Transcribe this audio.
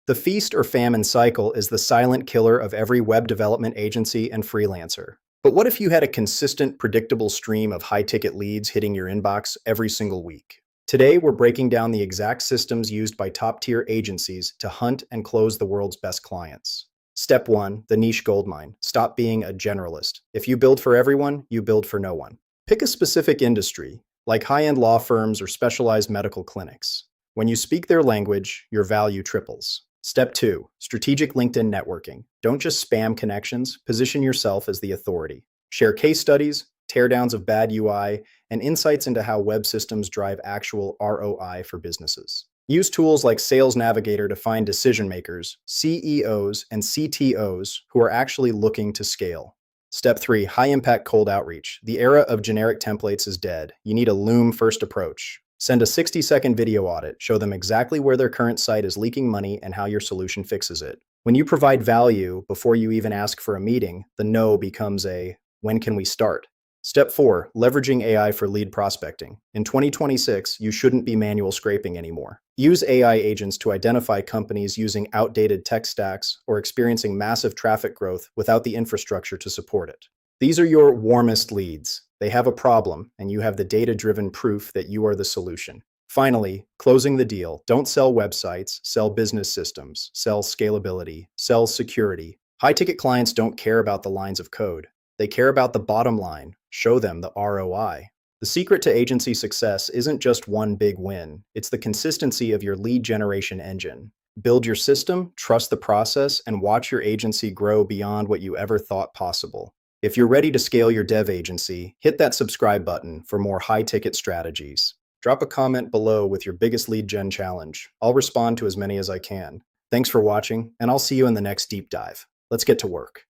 The feast or famine cycle is the silent killer of every web development agency and freelancer. But what if you had a consistent, predictable stream of high-ticket leads hitting your inbox every single week? Today, we're breaking down the exact systems used by top-tier agencies to hunt and close the world's best clients. Step 1, the niche goldmine. Stop being a generalist. If you build for everyone, you build for no one. Pick a specific industry, like high-end law firms or specialized medical clinics. When you speak their language, your value triples. Step 2, strategic LinkedIn networking. Don't just spam connections, position yourself as the authority. Share case studies, teardowns of bad UI, and insights into how web systems drive actual ROI for businesses. Use tools like Sales Navigator to find decision makers, CEOs, and CTOs who are actually looking to scale. Step 3, high impact cold outreach. The era of generic templates is dead. You need a Loom first approach. Send a 60-second video audit, show them exactly where their current site is leaking money and how your solution fixes it. When you provide value before you even ask for a meeting, the no becomes a when can we start? Step 4, leveraging AI for lead prospecting. In 2026, you shouldn't be manual scraping anymore. Use AI agents to identify companies using outdated tech stacks or experiencing massive traffic growth without the infrastructure to support it. These are your warmest leads. They have a problem, and you have the data-driven proof that you are the solution. Finally, closing the deal. Don't sell websites, sell business systems, sell scalability, sell security. High-ticket clients don't care about the lines of code. They care about the bottom line. Show them the ROI. The secret to agency success isn't just one big win. It's the consistency of your lead generation engine. Build your system, trust the process, and watch your agency grow beyond what you ever thought possible. If you're ready to scale your dev agency, hit that subscribe button for more high-ticket strategies. Drop a comment below with your biggest lead gen challenge. I'll respond to as many as I can. Thanks for watching, and I'll see you in the next deep dive. Let's get to work.